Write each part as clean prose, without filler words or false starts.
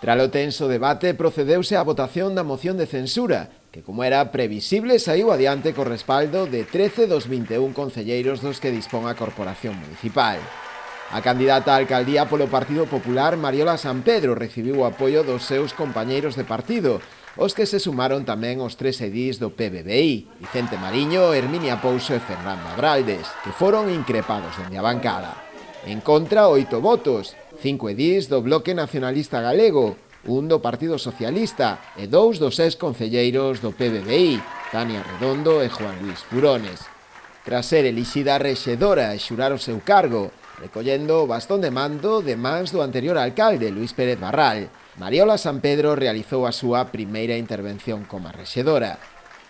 Tralo tenso debate, procedeuse á votación da moción de censura, que, como era previsible, saiu adiante co respaldo de 13 dos 21 concelleiros dos que dispón a Corporación Municipal. A candidata á alcaldía polo Partido Popular, Mariola Sampedro, recibiu o apoio dos seus compañeiros de partido, os que se sumaron tamén os 3 edís do PBBI, Vicente Mariño, Herminia Pouso e Fernanda Braldes, que foron increpados dende a bancada. En contra, 8 votos, 5 edís do Bloque Nacionalista Galego, 1 do Partido Socialista e 2 dos exconcelleiros do PBBI, Tania Redondo e Juan Luis Furones. Tras ser elixida rexedora e xurar o seu cargo, recollendo o bastón de mando de mans do anterior alcalde, Luis Pérez Barral, Mariola Sampedro realizou a súa primeira intervención como rexedora.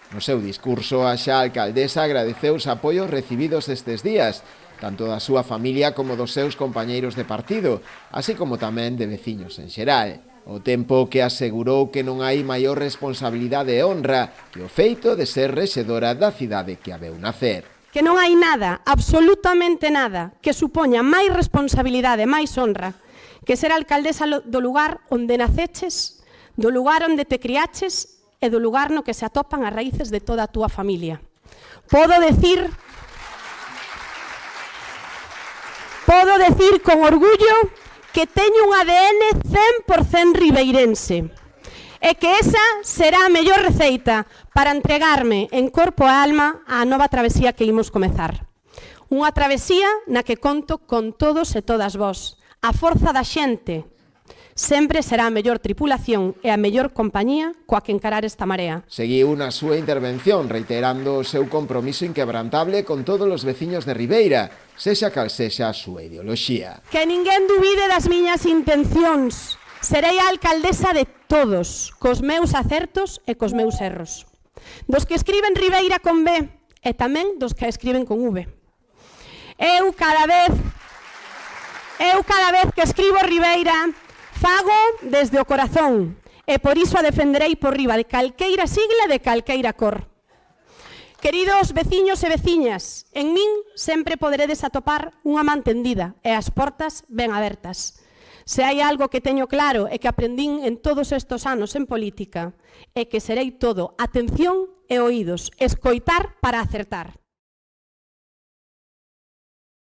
No seu discurso, a xa alcaldesa agradeceu os apoios recibidos estes días, tanto da súa familia como dos seus compañeiros de partido, así como tamén de veciños en xeral. O tempo que asegurou que non hai maior responsabilidade e honra que o feito de ser rexedora da cidade que a veu nacer. Que non hai nada, absolutamente nada, que supoña máis responsabilidade, máis honra, que ser alcaldesa do lugar onde naceches, do lugar onde te criaches e do lugar no que se atopan as raíces de toda a túa familia. Podo decir con orgullo que teño un ADN 100% ribeirense e que esa será a mellor receita para entregarme en corpo e alma á nova travesía que imos comezar. Unha travesía na que conto con todos e todas vós. A forza da xente sempre será a mellor tripulación e a mellor compañía coa que encarar esta marea. Seguiu na súa intervención reiterando o seu compromiso inquebrantable con todos os veciños de Ribeira, sexa cal sexa a súa ideoloxía. Que ninguén dubide das miñas intencións. Serei a alcaldesa de todos, cos meus acertos e cos meus erros. Dos que escriben Ribeira con B e tamén dos que escriben con V. Eu cada vez que escribo Ribeira fago desde o corazón e por iso a defenderei por riba de calqueira sigla de calqueira cor. Queridos veciños e veciñas, en min sempre poderedes atopar unha man tendida e as portas ben abertas. Se hai algo que teño claro e que aprendín en todos estes anos en política é que serei todo atención e oídos, escoitar para acertar.